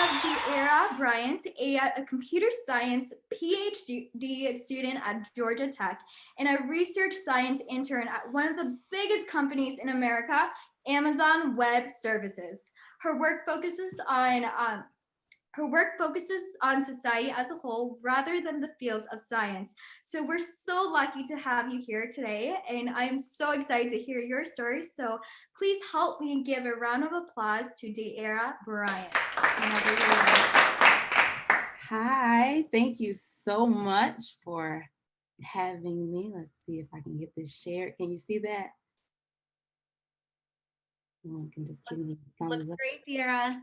have Aira Bryant, a computer science PhD student at Georgia Tech and a research science intern at one of the biggest companies in America, Amazon Web Services. Her work focuses on society as a whole rather than the field of science. So we're so lucky to have you here today, and I'm so excited to hear your story. So please help me give a round of applause to Aira Bryant. Whenever you're ready. Hi, thank you so much for having me. Let's see if I can get this shared. Can you see that? Someone can just give me a thumbs Looks up. great, Aira.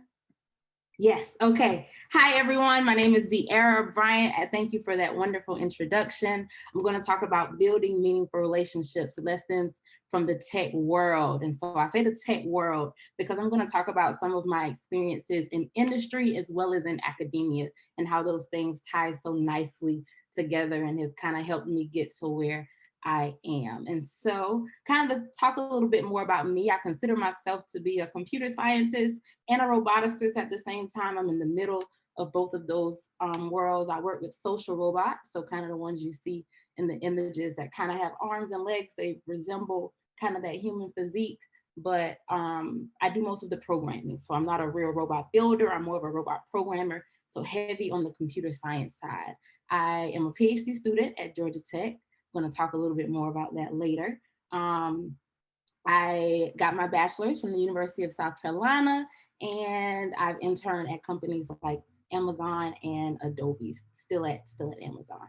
Yes. Okay. Hi, everyone. My name is Aira Bryant. Thank you for that wonderful introduction. I'm going to talk about building meaningful relationships, lessons from the tech world. And so I say the tech world because I'm going to talk about some of my experiences in industry as well as in academia and how those things tie so nicely together and have kind of helped me get to where I am. And so, kind of to talk a little bit more about me, I consider myself to be a computer scientist and a roboticist at the same time. I'm in the middle of both of those worlds. I work with social robots, so kind of the ones you see in the images that kind of have arms and legs. They resemble kind of that human physique, but I do most of the programming. So I'm not a real robot builder. I'm more of a robot programmer, so heavy on the computer science side. I am a PhD student at Georgia Tech. I'm going to talk a little bit more about that later. I got my bachelor's from the University of South Carolina, and I've interned at companies like Amazon and Adobe, still at Amazon.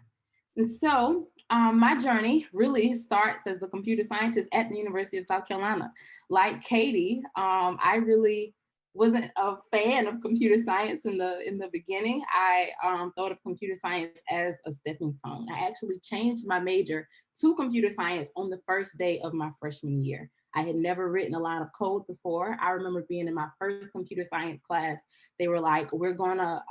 And so my journey really starts as a computer scientist at the University of South Carolina. Like Katie, I really wasn't a fan of computer science in the beginning. I thought of computer science as a stepping stone. I actually changed my major to computer science on the first day of my freshman year. I had never written a line of code before. I remember being in my first computer science class. They were like, we're gonna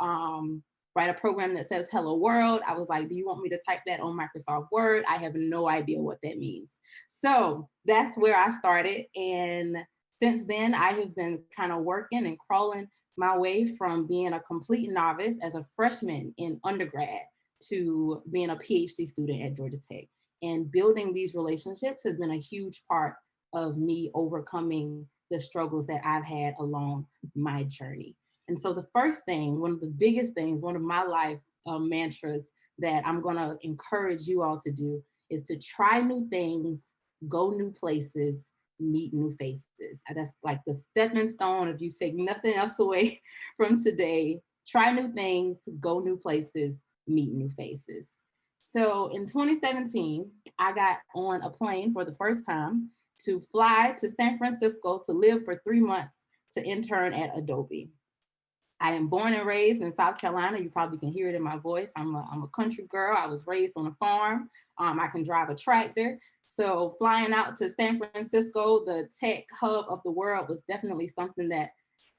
write a program that says hello world. I was like, do you want me to type that on Microsoft Word? I have no idea what that means. So that's where I started. And since then, I have been kind of working and crawling my way from being a complete novice as a freshman in undergrad to being a PhD student at Georgia Tech. And building these relationships has been a huge part of me overcoming the struggles that I've had along my journey. And so the first thing, one of the biggest things, one of my life mantras that I'm going to encourage you all to do is to try new things, go new places, meet new faces. That's like the stepping stone. If you take nothing else away from today, try new things, go new places, meet new faces. So in 2017, I got on a plane for the first time to fly to San Francisco to live for 3 months to intern at Adobe. I am born and raised in South Carolina. You probably can hear it in my voice. I'm a country girl. I was raised on a farm. I can drive a tractor. So flying out to San Francisco, the tech hub of the world, was definitely something that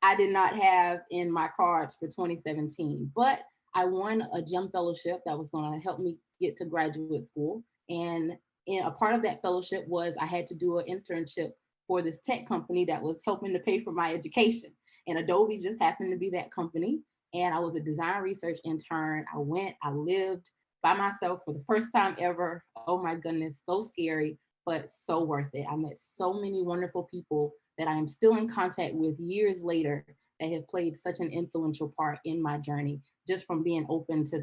I did not have in my cards for 2017. But I won a GEM fellowship that was going to help me get to graduate school. And a part of that fellowship was I had to do an internship for this tech company that was helping to pay for my education. And Adobe just happened to be that company. And I was a design research intern. I lived by myself for the first time ever. Oh my goodness, so scary, but so worth it. I met so many wonderful people that I am still in contact with years later that have played such an influential part in my journey, just from being open to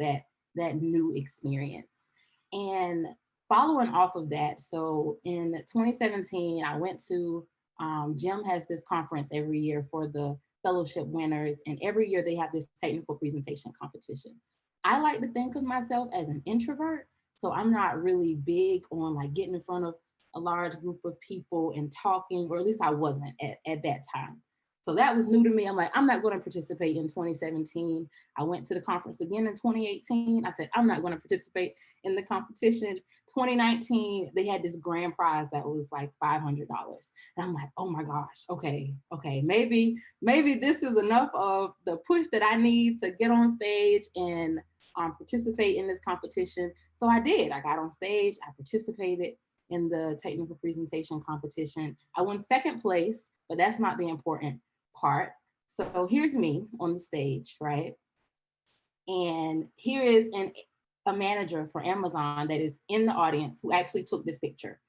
that new experience. And following off of that, so in 2017, I went to GEM has this conference every year for the fellowship winners, and every year they have this technical presentation competition. I like to think of myself as an introvert, so I'm not really big on like getting in front of a large group of people and talking, or at least I wasn't at that time. So that was new to me. I'm like, I'm not going to participate in 2017. I went to the conference again in 2018. I said, I'm not going to participate in the competition. 2019, they had this grand prize that was like $500. And I'm like, oh my gosh, okay, maybe this is enough of the push that I need to get on stage and participate in this competition. So I did. I got on stage, I participated in the technical presentation competition. I won second place, but that's not the important part. So here's me on the stage, right? And here is a manager for Amazon that is in the audience who actually took this picture.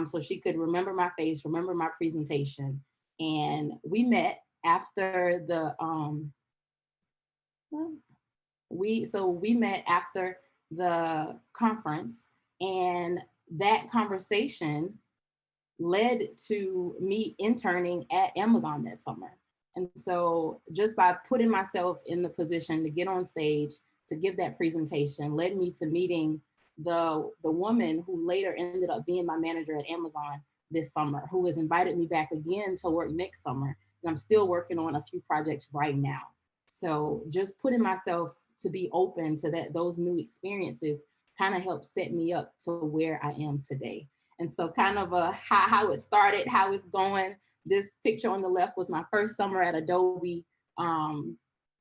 So she could remember my face, remember my presentation. And we met after the we met after the conference, and that conversation led to me interning at Amazon that summer. And so just by putting myself in the position to get on stage to give that presentation led me to meeting the woman who later ended up being my manager at Amazon this summer, who has invited me back again to work next summer. And I'm still working on a few projects right now. So just putting myself to be open to those new experiences kind of helped set me up to where I am today. And so kind of how it started, how it's going. This picture on the left was my first summer at Adobe,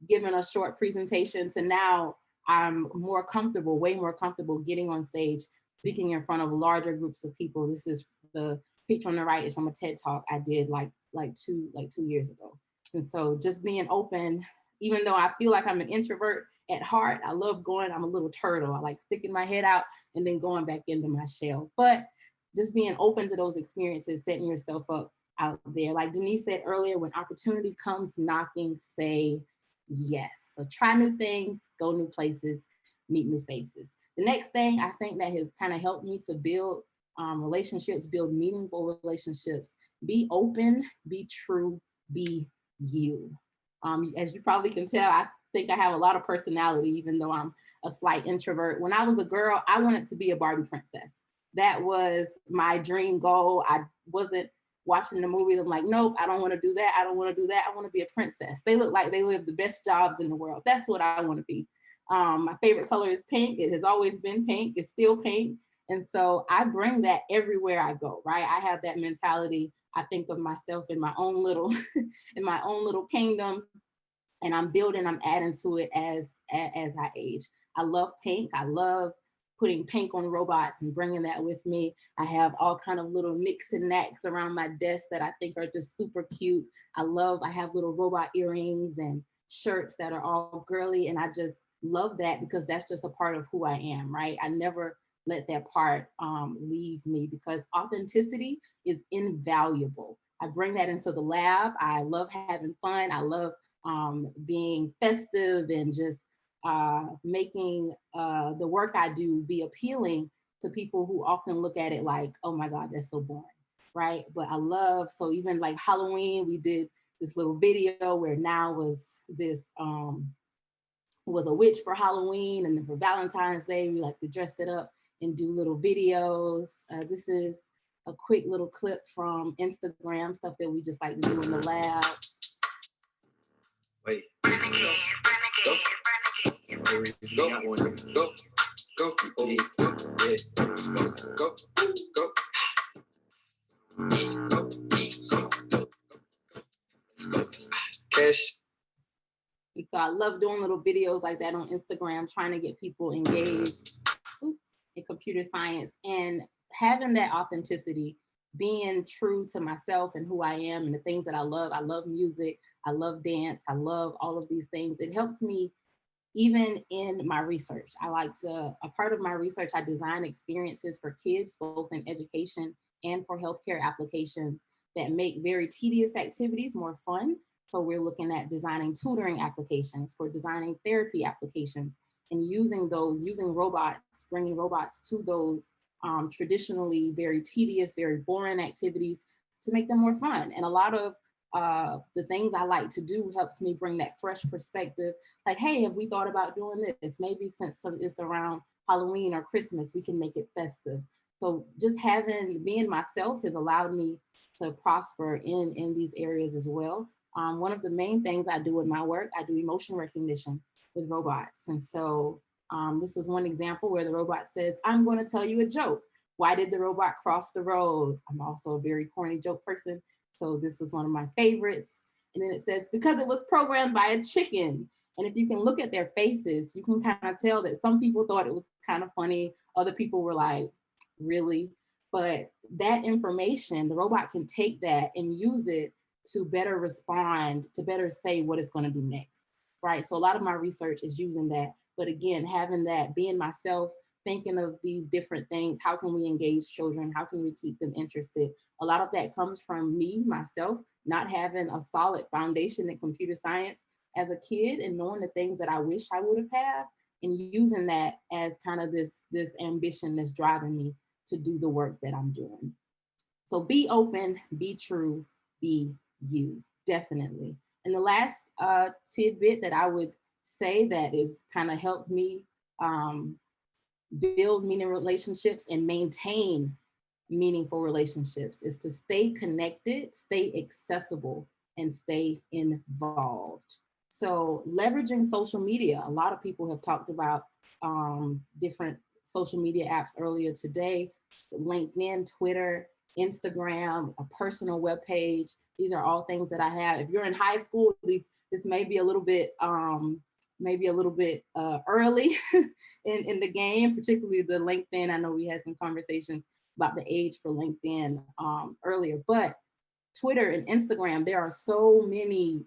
giving a short presentation to now I'm more comfortable, way more comfortable getting on stage, speaking in front of larger groups of people. This is the picture on the right is from a TED Talk I did like 2 years ago. And so just being open, even though I feel like I'm an introvert at heart, I love going, I'm a little turtle. I like sticking my head out and then going back into my shell. But just being open to those experiences, setting yourself up out there. Like Denise said earlier, when opportunity comes knocking, say yes. So try new things, go new places, meet new faces. The next thing I think that has kind of helped me to build relationships, build meaningful relationships, be open, be true, be you. As you probably can tell, I think I have a lot of personality, even though I'm a slight introvert. When I was a girl, I wanted to be a Barbie princess. That was my dream goal. I wasn't watching the movies. I'm like, nope, I don't want to do that. I don't want to do that. I want to be a princess. They look like they live the best jobs in the world. That's what I want to be. My favorite color is pink. It has always been pink. It's still pink. And so I bring that everywhere I go, right? I have that mentality. I think of myself in my own little, in my own little kingdom, and I'm building, I'm adding to it as I age. I love pink. I love putting pink on robots and bringing that with me. I have all kind of little nicks and knacks around my desk that I think are just super cute. I have little robot earrings and shirts that are all girly. And I just love that because that's just a part of who I am, right? I never let that part leave me because authenticity is invaluable. I bring that into the lab. I love having fun. I love being festive and just making the work I do be appealing to people who often look at it like, oh my God, that's so boring, right? But I love, so even like Halloween, we did this little video where now was a witch for Halloween, and then for Valentine's Day, we like to dress it up and do little videos. This is a quick little clip from Instagram, stuff that we just like to do in the lab. Wait. Go. Cash. And so I love doing little videos like that on Instagram, trying to get people engaged in computer science and having that authenticity, being true to myself and who I am and the things that I love. I love music. I love dance. I love all of these things. It helps me even in my research. A part of my research, I design experiences for kids, both in education and for healthcare applications that make very tedious activities more fun. So we're looking at designing tutoring applications, for designing therapy applications, and using robots, bringing robots to those traditionally very tedious, very boring activities to make them more fun. And a lot of the things I like to do helps me bring that fresh perspective. Like, hey, have we thought about doing this? Maybe since it's around Halloween or Christmas, we can make it festive. So just being myself has allowed me to prosper in these areas as well. One of the main things I do in my work, I do emotion recognition with robots. And so this is one example where the robot says, I'm going to tell you a joke. Why did the robot cross the road? I'm also a very corny joke person. So this was one of my favorites. And then it says, because it was programmed by a chicken. And if you can look at their faces, you can kind of tell that some people thought it was kind of funny. Other people were like, really? But that information, the robot can take that and use it to better respond, to better say what it's going to do next, right? So a lot of my research is using that. But again, having that, being myself, thinking of these different things. How can we engage children? How can we keep them interested? A lot of that comes from me, myself, not having a solid foundation in computer science as a kid and knowing the things that I wish I would have had and using that as kind of this ambition that's driving me to do the work that I'm doing. So be open, be true, be you, definitely. And the last tidbit that I would say that is kind of helped me um, build meaning relationships and maintain meaningful relationships is to stay connected, stay accessible, and stay involved. So, leveraging social media, a lot of people have talked about different social media apps earlier today: LinkedIn, Twitter, Instagram, a personal web page. These are all things that I have. If you're in high school, this may be a little bit early in the game, particularly the LinkedIn. I know we had some conversations about the age for LinkedIn earlier, but Twitter and Instagram, there are so many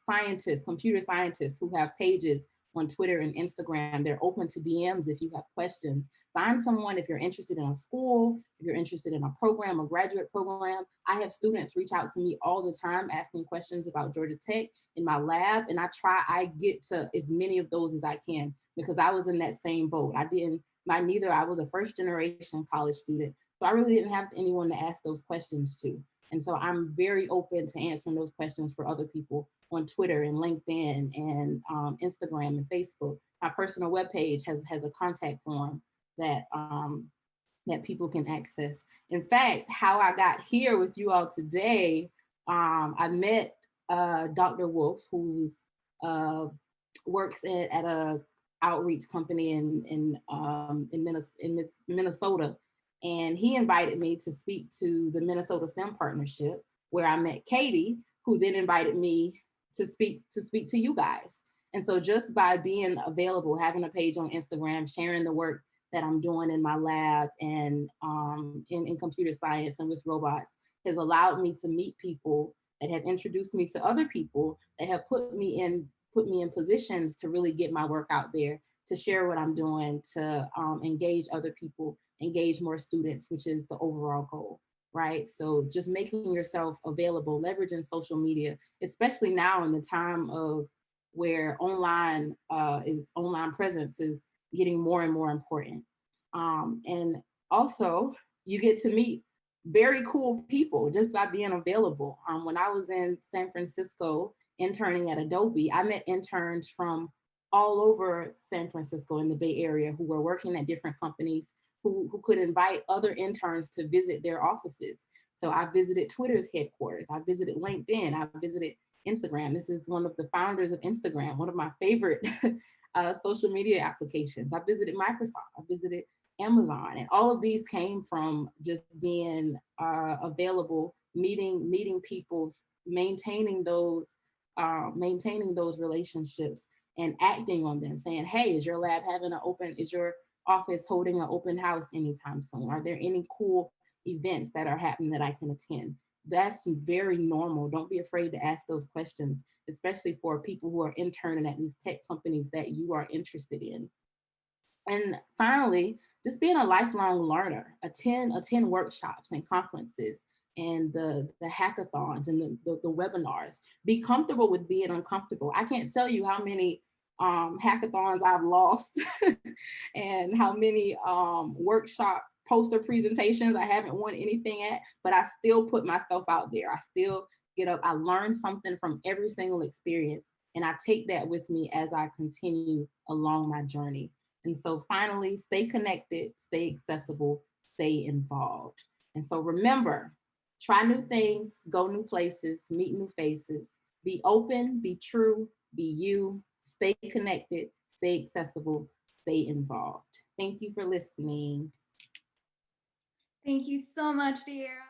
scientists, computer scientists who have pages on Twitter and Instagram. They're open to DMs if you have questions. Find someone if you're interested in a school, if you're interested in a program, a graduate program. I have students reach out to me all the time asking questions about Georgia Tech in my lab, and I get to as many of those as I can because I was in that same boat. I was a first generation college student, so I really didn't have anyone to ask those questions to. And so I'm very open to answering those questions for other people on Twitter and LinkedIn and Instagram and Facebook. My personal webpage has a contact form that that people can access. In fact, how I got here with you all today, I met Dr. Wolf, who's uh, works at a outreach company in Minnesota, and he invited me to speak to the Minnesota STEM Partnership, where I met Katie, who then invited me to speak to you guys. And so just by being available, having a page on Instagram, sharing the work that I'm doing in my lab and in computer science and with robots has allowed me to meet people that have introduced me to other people that have put me in positions to really get my work out there, to share what I'm doing, to engage other people, engage more students, which is the overall goal, right? So just making yourself available, leveraging social media, especially now in the time of where online presence is getting more and more important. And also, you get to meet very cool people just by being available. When I was in San Francisco interning at Adobe, I met interns from all over San Francisco in the Bay Area who were working at different companies who could invite other interns to visit their offices. So I visited Twitter's headquarters. I visited LinkedIn. I visited Instagram. This is one of the founders of Instagram, one of my favorite social media applications. I visited Microsoft. I visited Amazon, and all of these came from just being available, meeting people, maintaining those relationships, and acting on them. Saying, "Hey, is your lab having an open? Is your office holding an open house anytime soon? Are there any cool events that are happening that I can attend?" That's very normal. Don't be afraid to ask those questions, especially for people who are interning at these tech companies that you are interested in. And finally, just being a lifelong learner, attend workshops and conferences and the hackathons and the webinars. Be comfortable with being uncomfortable. I can't tell you how many hackathons I've lost and how many workshop poster presentations I haven't won anything at, but I still put myself out there. I still get up. I learn something from every single experience, and I take that with me as I continue along my journey. And so finally, stay connected, stay accessible, stay involved. And so remember, try new things, go new places, meet new faces, be open, be true, be you, stay connected, stay accessible, stay involved. Thank you for listening. Thank you so much, Deira.